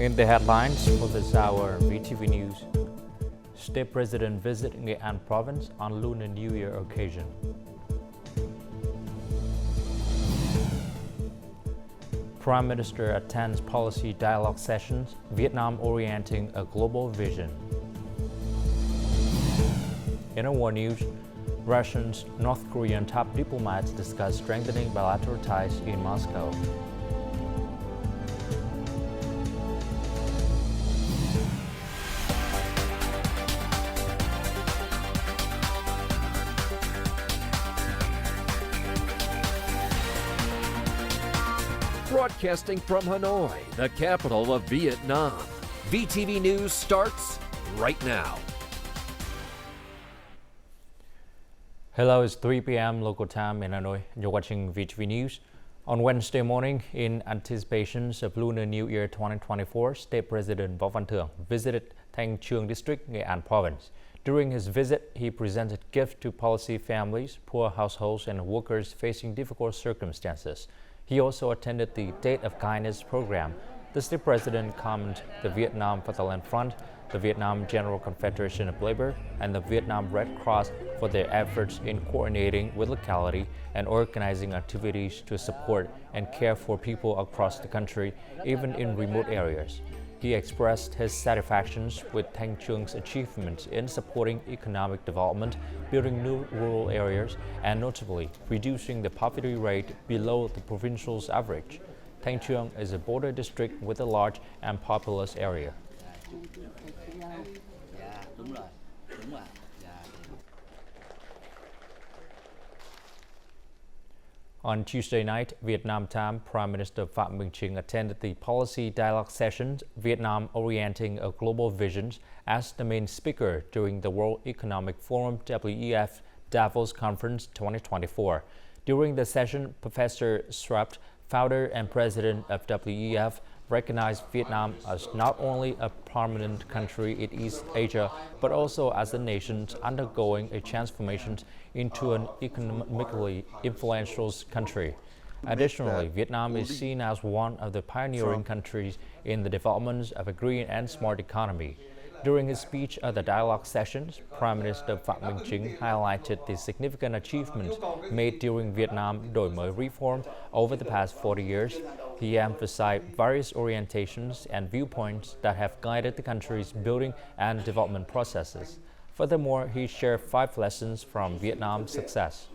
In the headlines for this hour, VTV News. State President visit Nghệ An Province on Lunar New Year occasion. Prime Minister attends policy dialogue sessions, Vietnam orienting a global vision. In war news, Russians, North Korean top diplomats discuss strengthening bilateral ties in Moscow. Broadcasting from Hanoi, the capital of Vietnam. VTV News starts right now. Hello, it's 3 p.m. local time in Hanoi. You're watching VTV News. On Wednesday morning, in anticipation of Lunar New Year 2024, State President Võ Văn Thưởng visited Thanh Truong District, Nghệ An Province. During his visit, he presented gifts to policy families, poor households, and workers facing difficult circumstances. He also attended the Date of Kindness program. The state president commended the Vietnam Fatherland Front, the Vietnam General Confederation of Labor, and the Vietnam Red Cross for their efforts in coordinating with locality and organizing activities to support and care for people across the country, even in remote areas. He expressed his satisfactions with Thanh Truong's achievements in supporting economic development, building new rural areas, and notably reducing the poverty rate below the provincial's average. Thanh Truong is a border district with a large and populous area. On Tuesday night, Vietnam time, Prime Minister Phạm Minh Chính attended the policy dialogue session, Vietnam Orienting a Global Vision, as the main speaker during the World Economic Forum WEF Davos Conference 2024. During the session, Professor Srapt, founder and president of WEF, recognized Vietnam as not only a prominent country in East Asia, but also as a nation undergoing a transformation into an economically influential country. Additionally, Vietnam is seen as one of the pioneering countries in the development of a green and smart economy. During his speech at the dialogue sessions, Prime Minister Phạm Minh Chính highlighted the significant achievements made during Vietnam đổi mới reform over the past 40 years. He emphasized various orientations and viewpoints that have guided the country's building and development processes. Furthermore, he shared 5 lessons from Vietnam's success.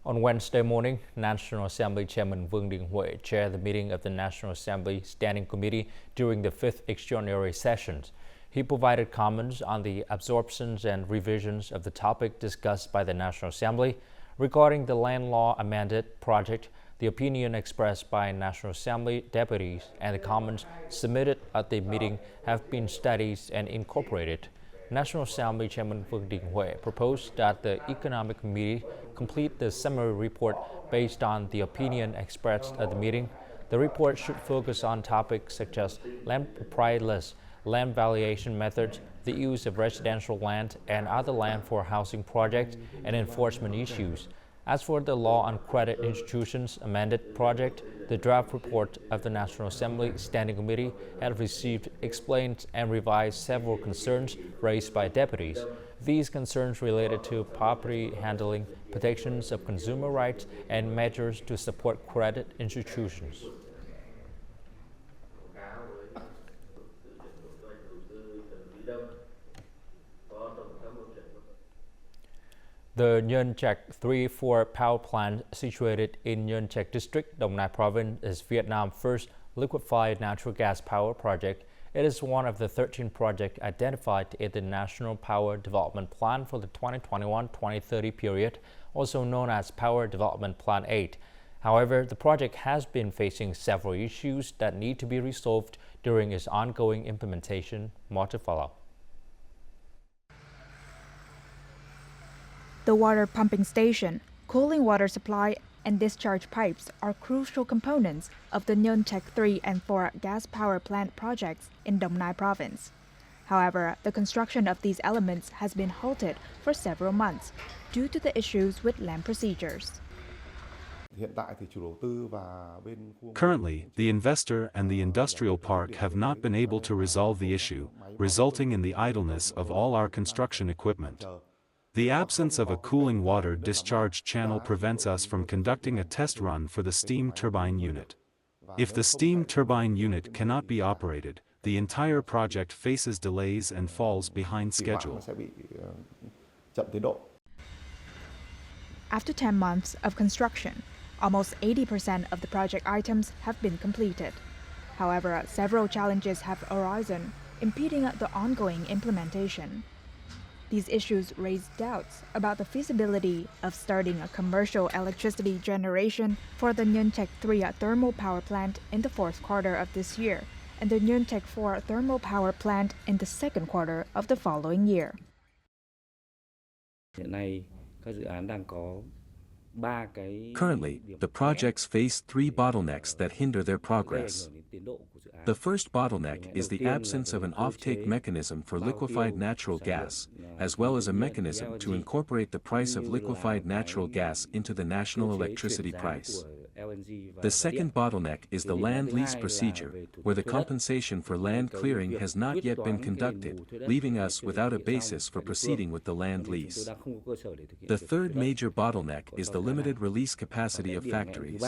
On Wednesday morning, National Assembly Chairman Vương Đình Huệ chaired the meeting of the National Assembly Standing Committee during the 5th extraordinary sessions. He provided comments on the absorptions and revisions of the topic discussed by the National Assembly. Regarding the Land Law Amended project, the opinion expressed by National Assembly deputies and the comments submitted at the meeting have been studied and incorporated. National Assembly Chairman Vương Đình Huệ proposed that the Economic Committee complete the summary report based on the opinion expressed at the meeting. The report should focus on topics such as land proprietorless, land valuation methods, the use of residential land and other land for housing projects, and enforcement issues. As for the Law on Credit Institutions Amended project, the draft report of the National Assembly Standing Committee had received, explained, and revised several concerns raised by deputies. These concerns related to property handling, protections of consumer rights, and measures to support credit institutions. The Nhân Trạch 3-4 power plant situated in Nhân Trạch District, Đồng Nai Province is Vietnam's first liquefied natural gas power project. It is one of the 13 projects identified in the National Power Development Plan for the 2021-2030 period, also known as Power Development Plan 8. However, the project has been facing several issues that need to be resolved during its ongoing implementation. More to follow. The water pumping station, cooling water supply, and discharge pipes are crucial components of the Nhân Trạch 3 and 4 gas power plant projects in Đồng Nai Province. However, the construction of these elements has been halted for several months due to the issues with land procedures. Currently, the investor and the industrial park have not been able to resolve the issue, resulting in the idleness of all our construction equipment. The absence of a cooling water discharge channel prevents us from conducting a test run for the steam turbine unit. If the steam turbine unit cannot be operated, the entire project faces delays and falls behind schedule. After 10 months of construction, almost 80% of the project items have been completed. However, several challenges have arisen, impeding the ongoing implementation. These issues raise doubts about the feasibility of starting a commercial electricity generation for the NGHE 3 thermal power plant in the fourth quarter of this year and the NGHE 4 thermal power plant in the second quarter of the following year. Currently, the projects face three bottlenecks that hinder their progress. The first bottleneck is the absence of an offtake mechanism for liquefied natural gas, as well as a mechanism to incorporate the price of liquefied natural gas into the national electricity price. The second bottleneck is the land lease procedure, where the compensation for land clearing has not yet been conducted, leaving us without a basis for proceeding with the land lease. The third major bottleneck is the limited release capacity of factories.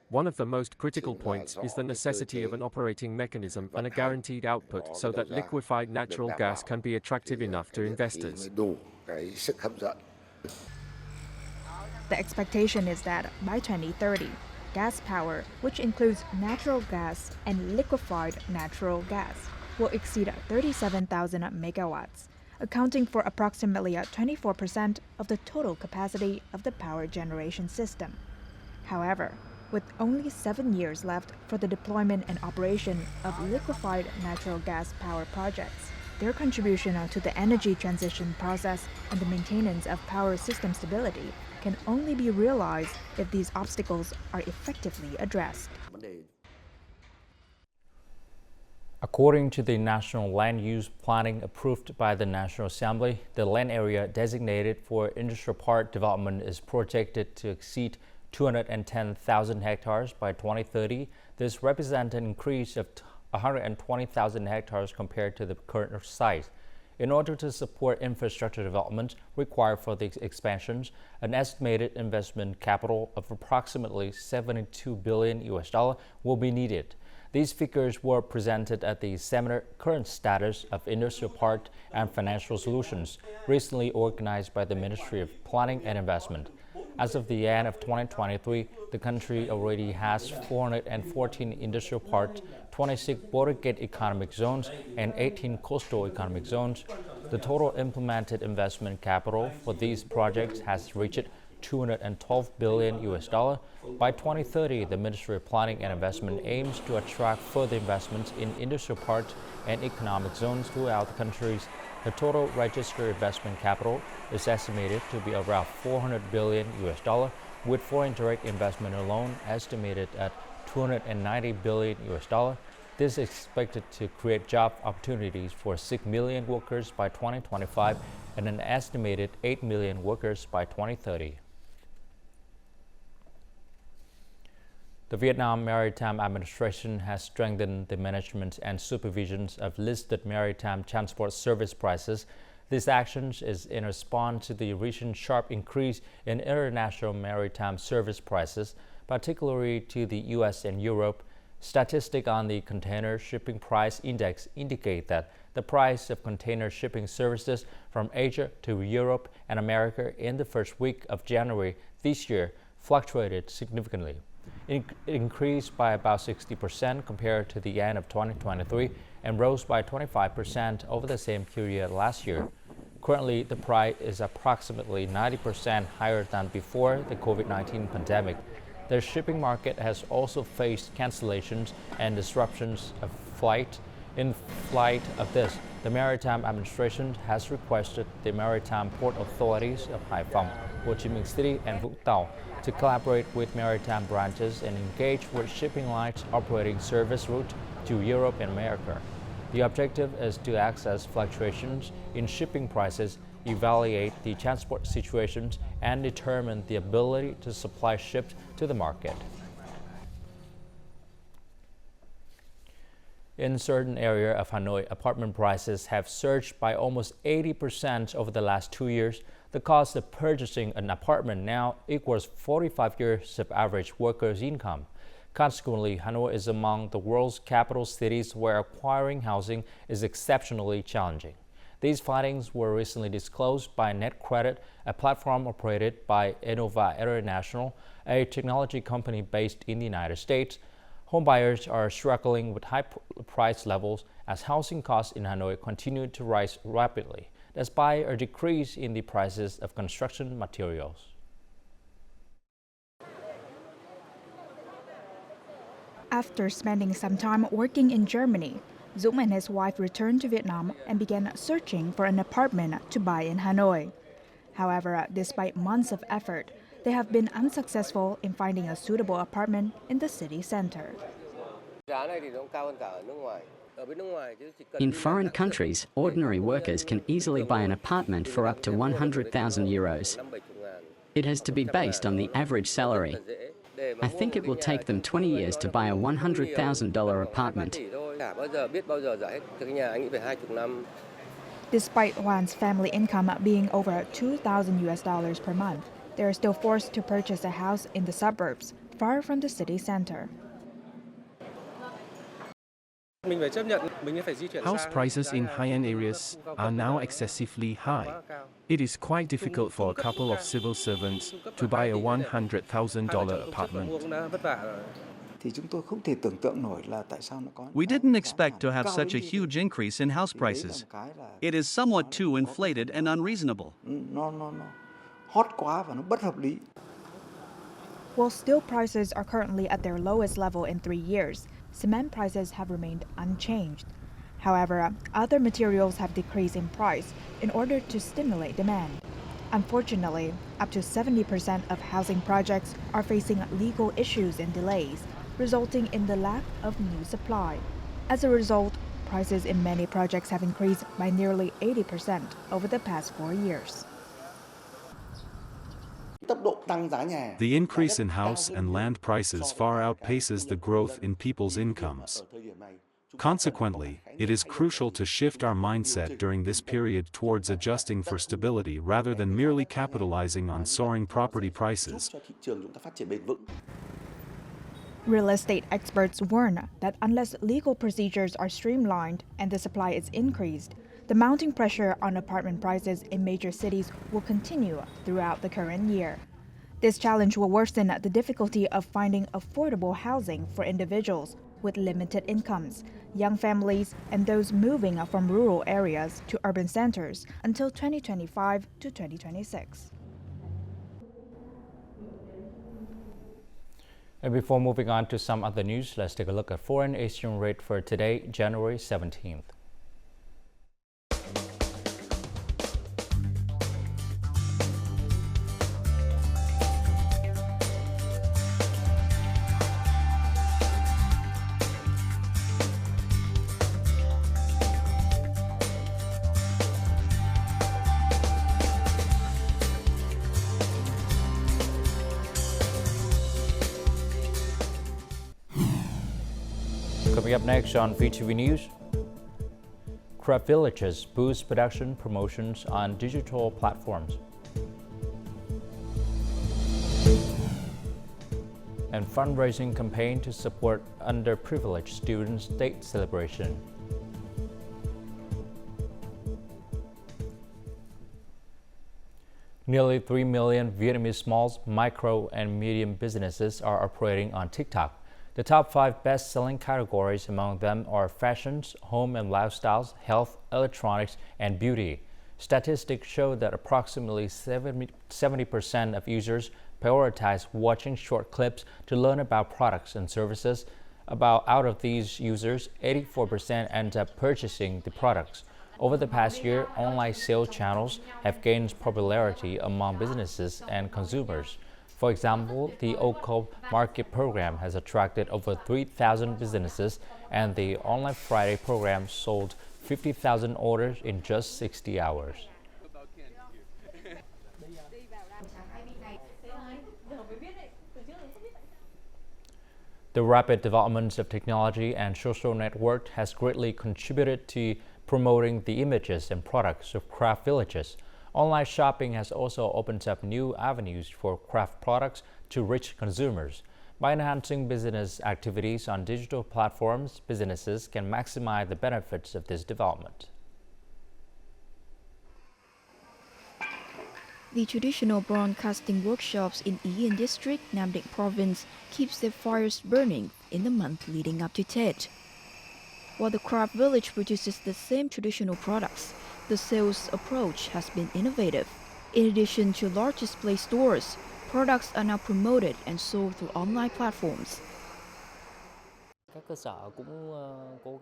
One of the most critical points is the necessity of an operating mechanism and a guaranteed output so that liquefied natural gas can be attractive enough to investors. The expectation is that by 2030, gas power, which includes natural gas and liquefied natural gas, will exceed 37,000 megawatts, accounting for approximately 24% of the total capacity of the power generation system. However, with only 7 years left for the deployment and operation of liquefied natural gas power projects, their contribution to the energy transition process and the maintenance of power system stability can only be realized if these obstacles are effectively addressed. According to the National Land Use Planning approved by the National Assembly, the land area designated for industrial park development is projected to exceed 210,000 hectares by 2030. This represents an increase of 120,000 hectares compared to the current size. In order to support infrastructure development required for the expansions, an estimated investment capital of approximately $72 billion will be needed. These figures were presented at the seminar Current Status of Industrial Park and Financial Solutions, recently organized by the Ministry of Planning and Investment. As of the end of 2023, the country already has 414 industrial parks, 26 border gate economic zones, and 18 coastal economic zones. The total implemented investment capital for these projects has reached $212 billion. By 2030, the Ministry of Planning and Investment aims to attract further investments in industrial parks and economic zones throughout the country. The total registered investment capital is estimated to be around $400 billion, with foreign direct investment alone estimated at $290 billion. This is expected to create job opportunities for 6 million workers by 2025 and an estimated 8 million workers by 2030. The Vietnam Maritime Administration has strengthened the management and supervision of listed maritime transport service prices. This action is in response to the recent sharp increase in international maritime service prices, particularly to the US and Europe. Statistics on the Container Shipping Price Index indicate that the price of container shipping services from Asia to Europe and America in the first week of January this year fluctuated significantly. It increased by about 60% compared to the end of 2023 and rose by 25% over the same period last year. Currently, the price is approximately 90% higher than before the COVID-19 pandemic. The shipping market has also faced cancellations and disruptions of flight In light of this, the Maritime Administration has requested the Maritime Port Authorities of Hải Phòng, Ho Chi Minh City, and Vũng Tàu to collaborate with maritime branches and engage with shipping lines operating service route to Europe and America. The objective is to access fluctuations in shipping prices, evaluate the transport situations, and determine the ability to supply ships to the market. In certain areas of Hanoi, apartment prices have surged by almost 80% over the last 2 years. The cost of purchasing an apartment now equals 45 years of average workers' income. Consequently, Hanoi is among the world's capital cities where acquiring housing is exceptionally challenging. These findings were recently disclosed by NetCredit, a platform operated by Innova International, a technology company based in the United States. Homebuyers are struggling with high price levels as housing costs in Hanoi continue to rise rapidly, despite a decrease in the prices of construction materials. After spending some time working in Germany, Dũng and his wife returned to Vietnam and began searching for an apartment to buy in Hanoi. However, despite months of effort, they have been unsuccessful in finding a suitable apartment in the city center. In foreign countries, ordinary workers can easily buy an apartment for up to 100,000 euros. It has to be based on the average salary. I think it will take them 20 years to buy a $100,000 apartment. Despite Juan's family income being over $2,000 per month, they are still forced to purchase a house in the suburbs, far from the city center. House prices in high-end areas are now excessively high. It is quite difficult for a couple of civil servants to buy a $100,000 apartment. We didn't expect to have such a huge increase in house prices. It is somewhat too inflated and unreasonable. While steel prices are currently at their lowest level in 3 years, cement prices have remained unchanged. However, other materials have decreased in price in order to stimulate demand. Unfortunately, up to 70% of housing projects are facing legal issues and delays, resulting in the lack of new supply. As a result, prices in many projects have increased by nearly 80% over the past 4 years. The increase in house and land prices far outpaces the growth in people's incomes. Consequently, it is crucial to shift our mindset during this period towards adjusting for stability rather than merely capitalizing on soaring property prices. Real estate experts warn that unless legal procedures are streamlined and the supply is increased, the mounting pressure on apartment prices in major cities will continue throughout the current year. This challenge will worsen the difficulty of finding affordable housing for individuals with limited incomes, young families, and those moving from rural areas to urban centers until 2025 to 2026. And before moving on to some other news, let's take a look at foreign exchange rate for today, January 17th. Coming up next on VTV News, Craft Villages boost production promotions on digital platforms. And fundraising campaign to support underprivileged students' state celebration. Nearly 3 million Vietnamese small, micro, and medium businesses are operating on TikTok. The top 5 best-selling categories among them are fashions, home and lifestyles, health, electronics, and beauty. Statistics show that approximately 70% of users prioritize watching short clips to learn about products and services. Out of these users, 84% end up purchasing the products. Over the past year, online sales channels have gained popularity among businesses and consumers. For example, the OCO Market program has attracted over 3,000 businesses, and the Online Friday program sold 50,000 orders in just 60 hours. The rapid development of technology and social network has greatly contributed to promoting the images and products of craft villages. Online shopping has also opened up new avenues for craft products to reach consumers. By enhancing business activities on digital platforms, businesses can maximize the benefits of this development. The traditional broadcasting workshops in Yên District, Nam Định Province, keeps their fires burning in the month leading up to Tet. While the craft village produces the same traditional products, the sales approach has been innovative. In addition to large display stores, products are now promoted and sold through online platforms.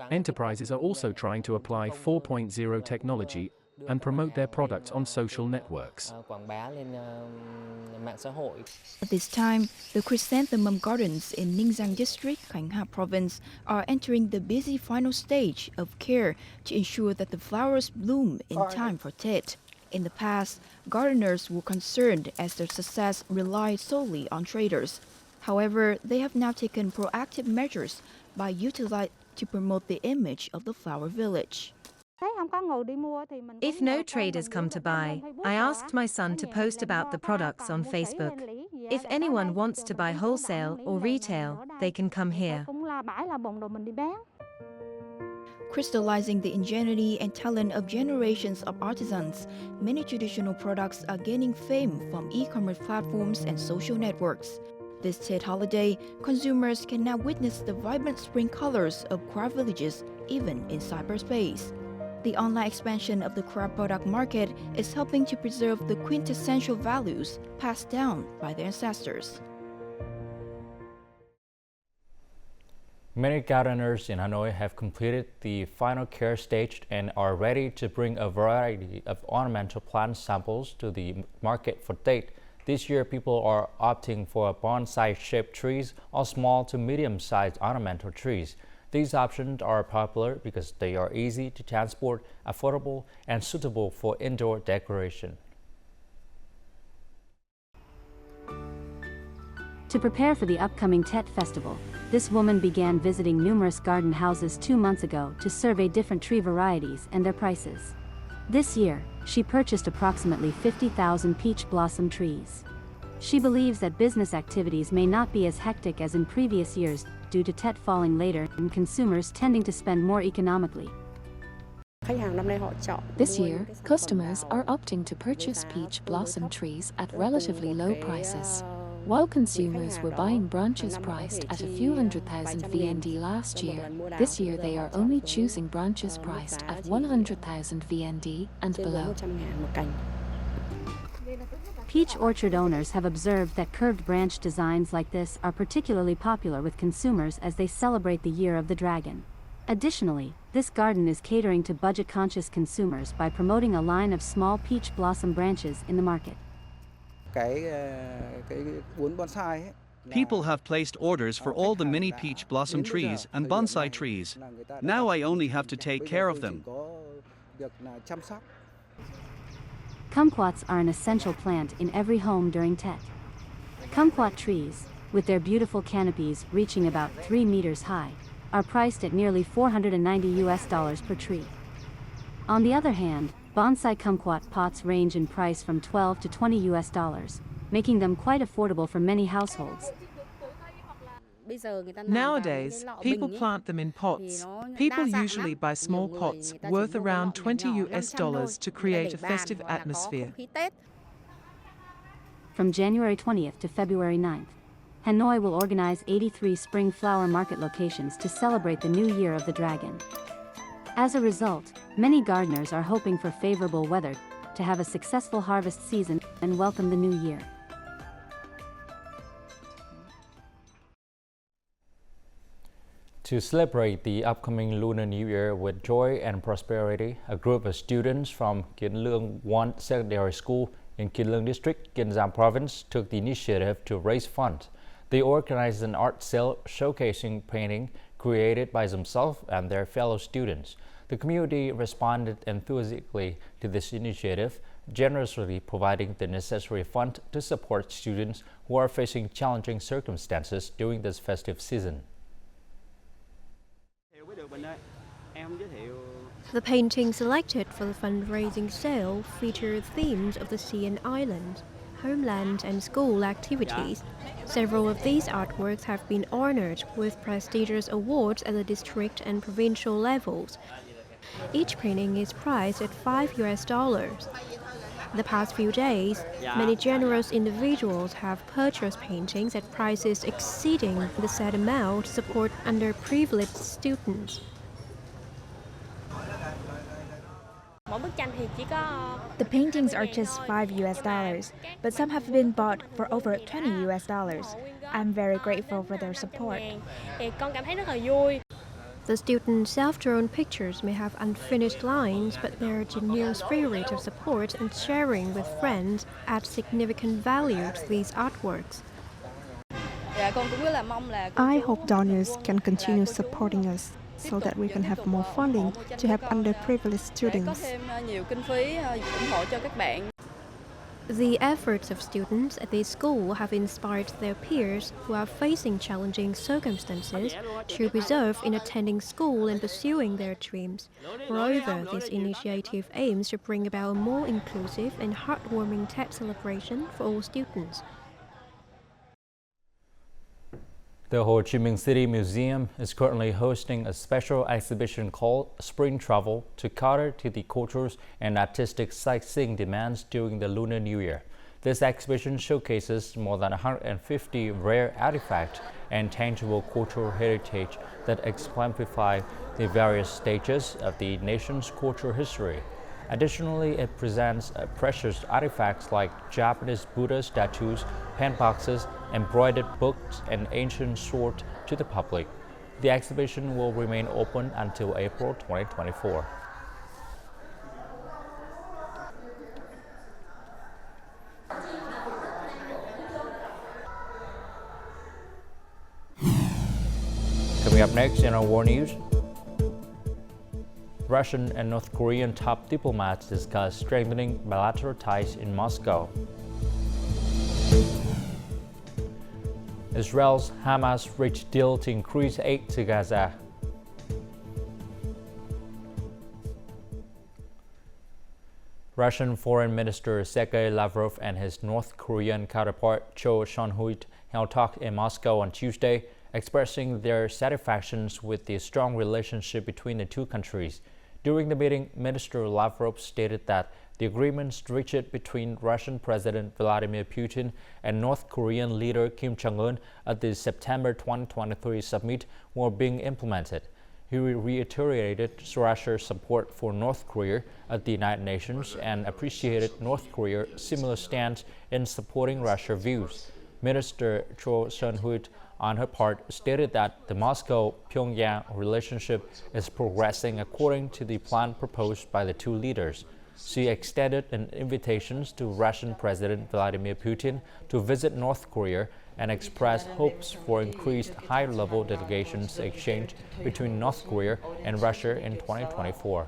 Enterprises are also trying to apply 4.0 technology and promote their products on social networks. At this time, the chrysanthemum gardens in Ninh Giang District, Khánh Hòa Province, are entering the busy final stage of care to ensure that the flowers bloom in time for Tet. In the past, gardeners were concerned as their success relied solely on traders. However, they have now taken proactive measures by utilizing to promote the image of the flower village. If no traders come to buy, I asked my son to post about the products on Facebook. If anyone wants to buy wholesale or retail, they can come here. Crystallizing the ingenuity and talent of generations of artisans, many traditional products are gaining fame from e-commerce platforms and social networks. This Tet holiday, consumers can now witness the vibrant spring colors of craft villages even in cyberspace. The online expansion of the craft product market is helping to preserve the quintessential values passed down by their ancestors. Many gardeners in Hanoi have completed the final care stage and are ready to bring a variety of ornamental plant samples to the market for Tet. This year, people are opting for bonsai-shaped trees or small to medium-sized ornamental trees. These options are popular because they are easy to transport, affordable, and suitable for indoor decoration. To prepare for the upcoming Tet festival, this woman began visiting numerous garden houses 2 months ago to survey different tree varieties and their prices. This year, she purchased approximately 50,000 peach blossom trees. She believes that business activities may not be as hectic as in previous years due to Tet falling later and consumers tending to spend more economically. This year, customers are opting to purchase peach blossom trees at relatively low prices. While consumers were buying branches priced at a few $100,000 VND last year, this year they are only choosing branches priced at $100,000 VND and below. Peach orchard owners have observed that curved branch designs like this are particularly popular with consumers as they celebrate the Year of the Dragon. Additionally, this garden is catering to budget-conscious consumers by promoting a line of small peach blossom branches in the market. People have placed orders for all the mini peach blossom trees and bonsai trees. Now I only have to take care of them. Kumquats are an essential plant in every home during Tet. Kumquat trees, with their beautiful canopies reaching about 3 meters high, are priced at nearly $490 per tree. On the other hand, bonsai kumquat pots range in price from $12 to $20, making them quite affordable for many households. Nowadays, people plant them in pots. People usually buy small pots worth around $20 to create a festive atmosphere. From January 20th to February 9th, Hanoi will organize 83 spring flower market locations to celebrate the new Year of the Dragon. As a result, many gardeners are hoping for favorable weather to have a successful harvest season and welcome the new year. To celebrate the upcoming Lunar New Year with joy and prosperity, a group of students from Kiến Lương 1 Secondary School in Kiến Lương District, Kiên Giang Province took the initiative to raise funds. They organized an art sale showcasing painting created by themselves and their fellow students. The community responded enthusiastically to this initiative, generously providing the necessary funds to support students who are facing challenging circumstances during this festive season. The painting selected for the fundraising sale featured themes of the sea and island, homeland and school activities. Several of these artworks have been honored with prestigious awards at the district and provincial levels. Each painting is priced at $5. The past few days, many generous individuals have purchased paintings at prices exceeding the set amount to support underprivileged students. The paintings are just $5, but some have been bought for over $20. I'm very grateful for their support. The students' self-drawn pictures may have unfinished lines, but their genuine spirit of support and sharing with friends adds significant value to these artworks. I hope donors can continue supporting us so that we can have more funding to help underprivileged students. The efforts of students at this school have inspired their peers who are facing challenging circumstances to persevere in attending school and pursuing their dreams. Moreover, this initiative aims to bring about a more inclusive and heartwarming Tet celebration for all students. The Ho Chi Minh City Museum is currently hosting a special exhibition called Spring Travel to cater to the cultures and artistic sightseeing demands during the Lunar New Year. This exhibition showcases more than 150 rare artifacts and tangible cultural heritage that exemplify the various stages of the nation's cultural history. Additionally, it presents precious artifacts like Japanese Buddha statues, pen boxes, embroidered books, and ancient swords to the public. The exhibition will remain open until April 2024. Coming up next in our world news, Russian and North Korean top diplomats discuss strengthening bilateral ties in Moscow. Israel's Hamas reached deal to increase aid to Gaza. Russian Foreign Minister Sergei Lavrov and his North Korean counterpart Cho Son-hui held talks in Moscow on Tuesday, expressing their satisfactions with the strong relationship between the two countries. During the meeting, Minister Lavrov stated that the agreements reached between Russian President Vladimir Putin and North Korean leader Kim Jong-un at the September 2023 summit were being implemented. He reiterated Russia's support for North Korea at the United Nations and appreciated North Korea's similar stance in supporting Russia's views. Minister Cho Son-hui, on her part, stated that the Moscow-Pyongyang relationship is progressing according to the plan proposed by the two leaders. She extended an invitation to Russian President Vladimir Putin to visit North Korea and expressed hopes for increased high-level delegations exchange between North Korea and Russia in 2024.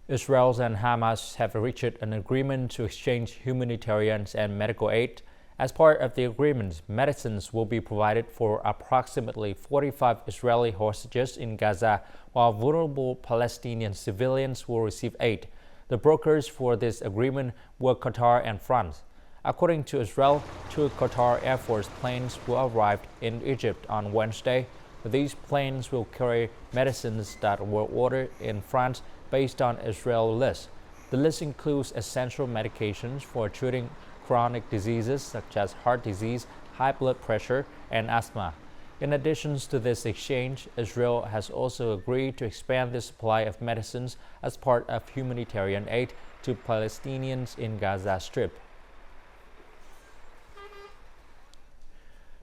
Israel and Hamas have reached an agreement to exchange humanitarian and medical aid. As part of the agreement, medicines will be provided for approximately 45 Israeli hostages in Gaza, while vulnerable Palestinian civilians will receive aid. The brokers for this agreement were Qatar and France. According to Israel, 2 Qatar Air Force planes will arrive in Egypt on Wednesday. These planes will carry medicines that were ordered in France based on Israel's list. The list includes essential medications for treating chronic diseases such as heart disease, high blood pressure, and asthma. In addition to this exchange, Israel has also agreed to expand the supply of medicines as part of humanitarian aid to Palestinians in Gaza Strip.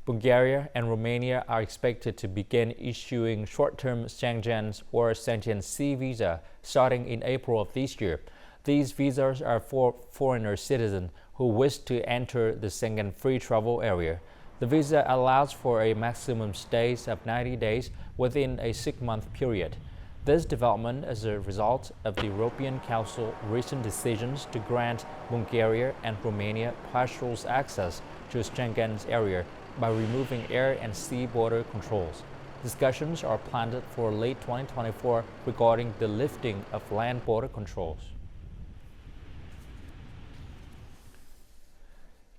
Bulgaria and Romania are expected to begin issuing short-term Schengen or Schengen C visa starting in April of this year. These visas are for foreign citizens who wish to enter the Schengen free travel area. The visa allows for a maximum stay of 90 days within a 6-month period. This development is a result of the European Council's recent decisions to grant Bulgaria and Romania partial access to Schengen's area by removing air and sea border controls. Discussions are planned for late 2024 regarding the lifting of land border controls.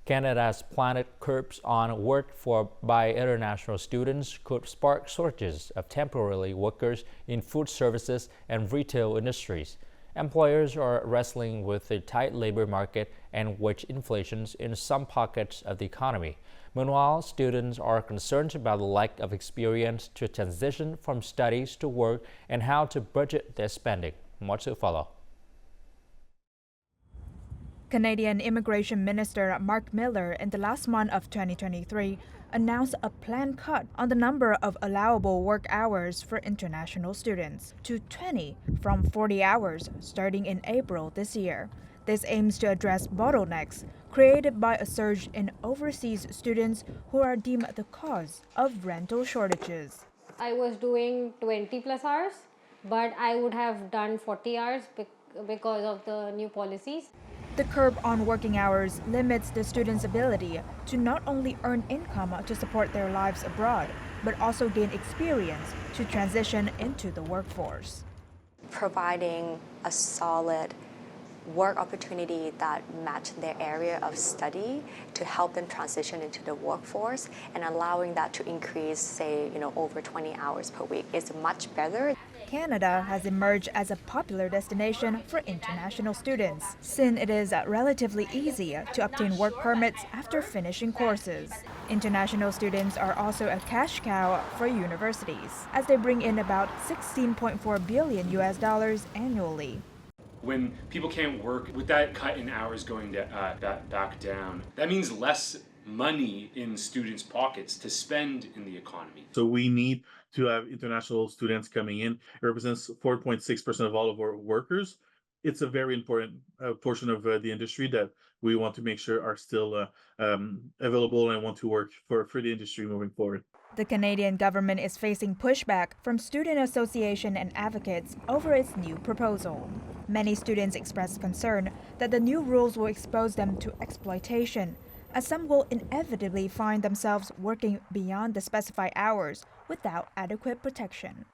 Canada's planned curbs on work by international students could spark shortages of temporary workers in food services and retail industries. Employers are wrestling with the tight labor market and wage inflations in some pockets of the economy. Meanwhile, students are concerned about the lack of experience to transition from studies to work and how to budget their spending. More to follow. Canadian Immigration Minister Mark Miller in the last month of 2023 announced a planned cut on the number of allowable work hours for international students to 20 from 40 hours starting in April this year. This aims to address bottlenecks created by a surge in overseas students who are deemed the cause of rental shortages. I was doing 20 plus hours, but I would have done 40 hours because of the new policies. The curb on working hours limits the students' ability to not only earn income to support their lives abroad, but also gain experience to transition into the workforce. Providing a solid work opportunity that match their area of study to help them transition into the workforce and allowing that to increase, say, over 20 hours per week is much better. Canada has emerged as a popular destination for international students, since it is relatively easy to obtain work permits after finishing courses. International students are also a cash cow for universities, as they bring in about $16.4 billion annually. When people can't work, with that cut in hours going back down, that means less money in students' pockets to spend in the economy. So we need to have international students coming in. It represents 4.6% of all of our workers. It's a very important portion of the industry that we want to make sure are still available and want to work for the industry moving forward. The Canadian government is facing pushback from student association and advocates over its new proposal. Many students expressed concern that the new rules will expose them to exploitation, as some will inevitably find themselves working beyond the specified hours without adequate protection.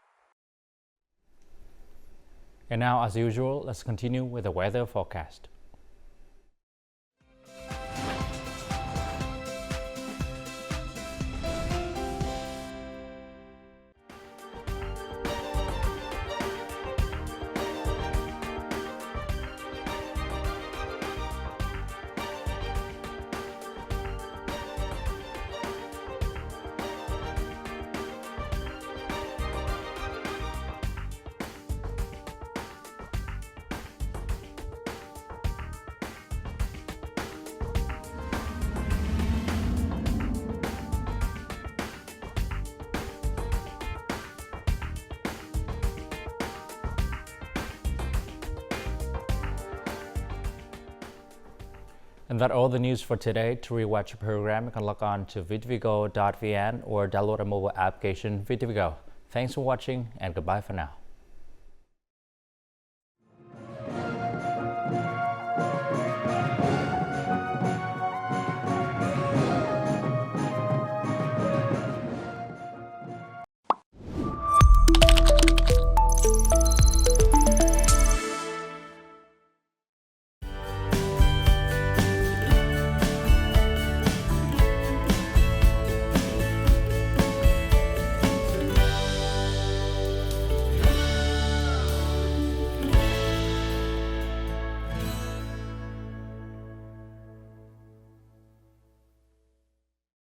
And now, as usual, let's continue with the weather forecast. And that's all the news for today. To rewatch the program, you can log on to VTVgo.vn or download a mobile application VTVgo. Thanks for watching and goodbye for now.